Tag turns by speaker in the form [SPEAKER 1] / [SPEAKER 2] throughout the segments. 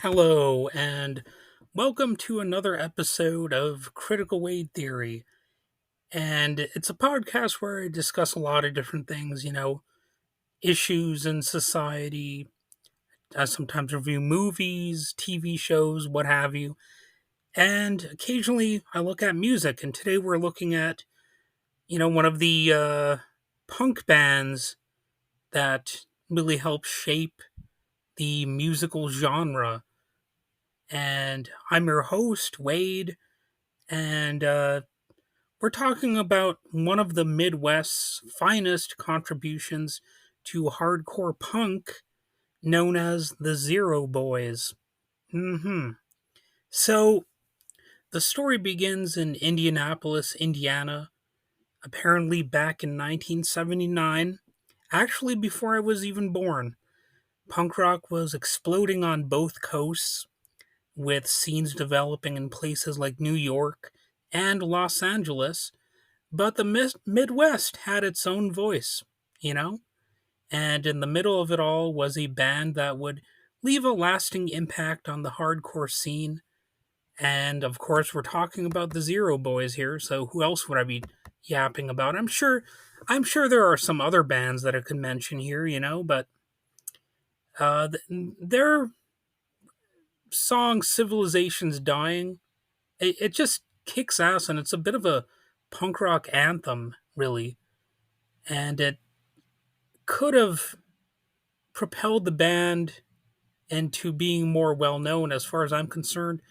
[SPEAKER 1] Hello, and welcome to another episode of Critical Weight Theory. And it's a podcast where I discuss a lot of different things, issues in society. I sometimes review movies, TV shows, what have you. And occasionally I look at music. And today we're looking at, one of the punk bands that really helped shape the musical genre. And I'm your host, Wade. And we're talking about one of the Midwest's finest contributions to hardcore punk, known as the Zero Boys. So, the story begins in Indianapolis, Indiana, apparently back in 1979, actually before I was even born. Punk rock was exploding on both coasts, with scenes developing in places like New York and Los Angeles. But the Midwest had its own voice, you know? And in the middle of it all was a band that would leave a lasting impact on the hardcore scene. And of course, we're talking about the Zero Boys here, so who else would I be yapping about? I'm sure there are some other bands that I could mention here, but their song Civilization's Dying, it just kicks ass, and it's a bit of a punk rock anthem, really. And it could have propelled the band into being more well known as far as I'm concerned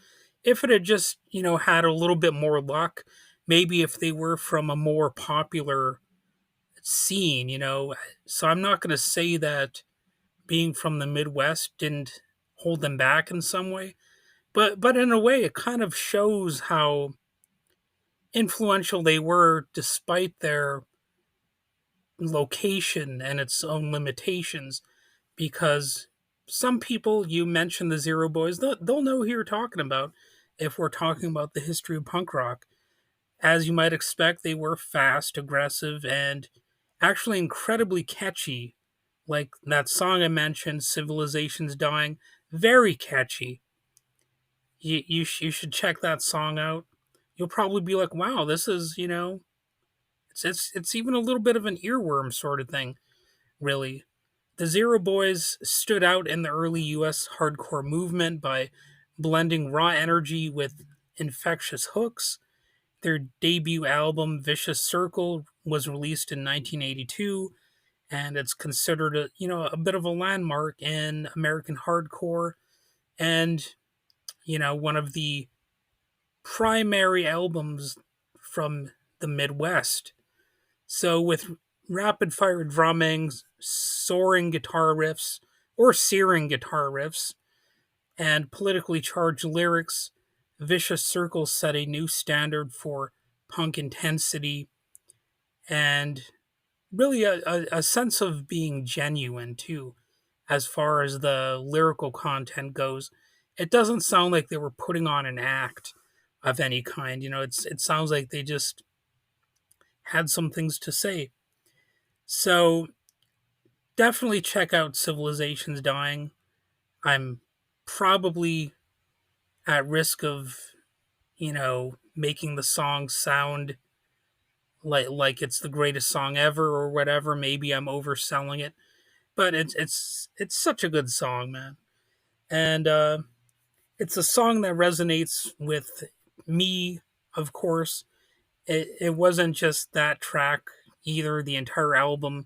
[SPEAKER 1] if it had just, had a little bit more luck. Maybe if they were from a more popular scene. So I'm not going to say that being from the Midwest didn't hold them back in some way, but in a way it kind of shows how influential they were despite their location and its own limitations, because some people, you mentioned the Zero Boys, they'll know who you're talking about if we're talking about the history of punk rock. As you might expect, they were fast, aggressive, and actually incredibly catchy. Like that song I mentioned, Civilization's Dying, very catchy. You should check that song out. You'll probably be like, wow, this is, it's even a little bit of an earworm sort of thing, really. The Zero Boys stood out in the early US hardcore movement by blending raw energy with infectious hooks. Their debut album, Vicious Circle, was released in 1982, and it's considered a bit of a landmark in American hardcore, and one of the primary albums from the Midwest. So, with rapid fire drumming, soaring guitar riffs, or searing guitar riffs, and politically charged lyrics, Vicious Circle set a new standard for punk intensity and really a sense of being genuine, too, as far as the lyrical content goes. It doesn't sound like they were putting on an act of any kind. It sounds like they just had some things to say. So definitely check out Civilization's Dying. I'm probably at risk of, making the song sound like it's the greatest song ever or whatever. Maybe I'm overselling it, but it's such a good song, man. And it's a song that resonates with me, of course. It wasn't just that track either. The entire album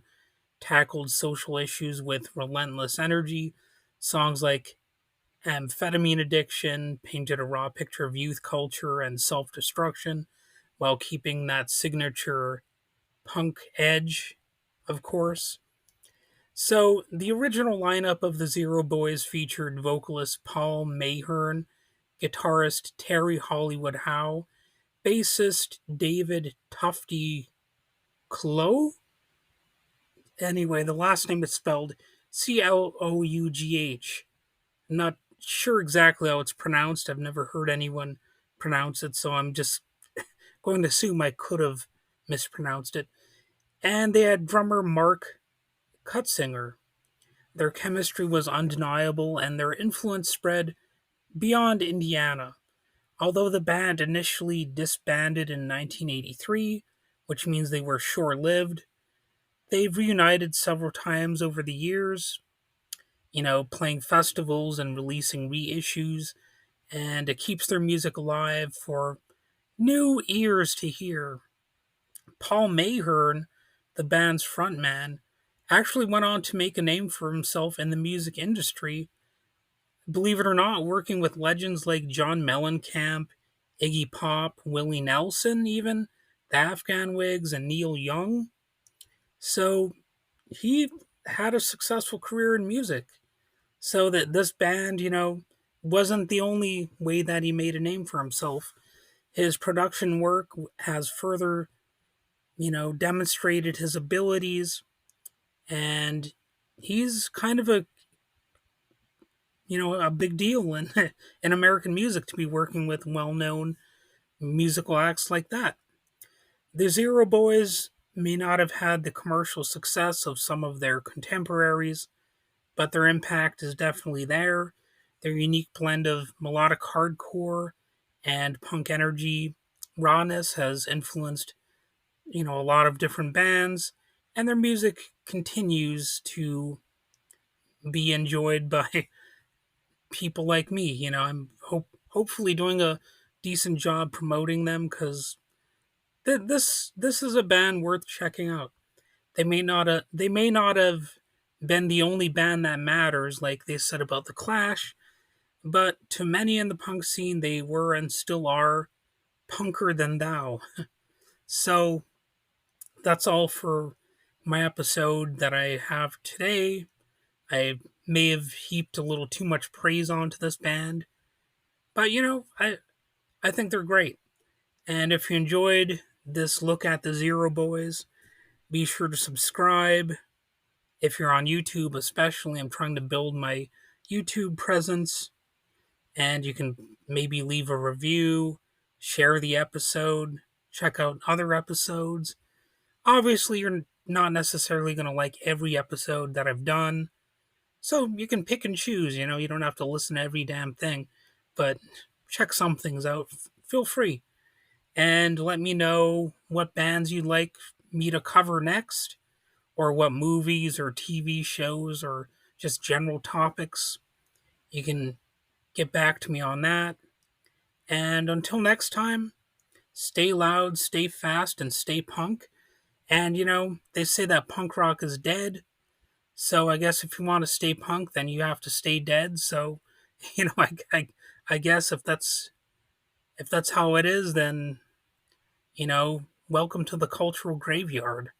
[SPEAKER 1] tackled social issues with relentless energy. Songs like Amphetamine Addiction painted a raw picture of youth culture and self destruction while keeping that signature punk edge, of course. So, the original lineup of the Zero Boys featured vocalist Paul Mayhern, guitarist Terry Hollywood Howe, bassist David Tufty Clough. Anyway, the last name is spelled Clough. Not sure exactly how it's pronounced. I've never heard anyone pronounce it, so I'm just going to assume I could have mispronounced it. And they had drummer Mark Cutzinger. Their chemistry was undeniable, and their influence spread beyond Indiana. Although the band initially disbanded in 1983, which means they were short lived, they've reunited several times over the years, playing festivals and releasing reissues, and it keeps their music alive for new ears to hear. Paul Mayhern, the band's frontman, actually went on to make a name for himself in the music industry, believe it or not, working with legends like John Mellencamp, Iggy Pop, Willie Nelson, even, the Afghan Wigs, and Neil Young. So he had a successful career in music. So that this band, wasn't the only way that he made a name for himself. His production work has further, demonstrated his abilities, and he's kind of a big deal in in American music to be working with well-known musical acts like that. The Zero Boys may not have had the commercial success of some of their contemporaries, but their impact is definitely there. Their unique blend of melodic hardcore and punk energy rawness has influenced, a lot of different bands, and their music continues to be enjoyed by people like me. I'm hopefully doing a decent job promoting them because this is a band worth checking out. They may not have been the only band that matters, like they said about the Clash, but to many in the punk scene, they were and still are punker than thou. So that's all for my episode that I have today. I may have heaped a little too much praise onto this band, but I think they're great. And if you enjoyed this look at the Zero Boys, be sure to subscribe. If you're on YouTube, especially, I'm trying to build my YouTube presence, and you can maybe leave a review, share the episode, check out other episodes. Obviously, you're not necessarily going to like every episode that I've done, so you can pick and choose. You don't have to listen to every damn thing, but check some things out. Feel free. And let me know what bands you'd like me to cover next, or what movies or TV shows or just general topics. You can get back to me on that. And until next time, stay loud, stay fast, and stay punk. And they say that punk rock is dead. So I guess if you want to stay punk, then you have to stay dead. So, I guess if that's how it is, then welcome to the cultural graveyard.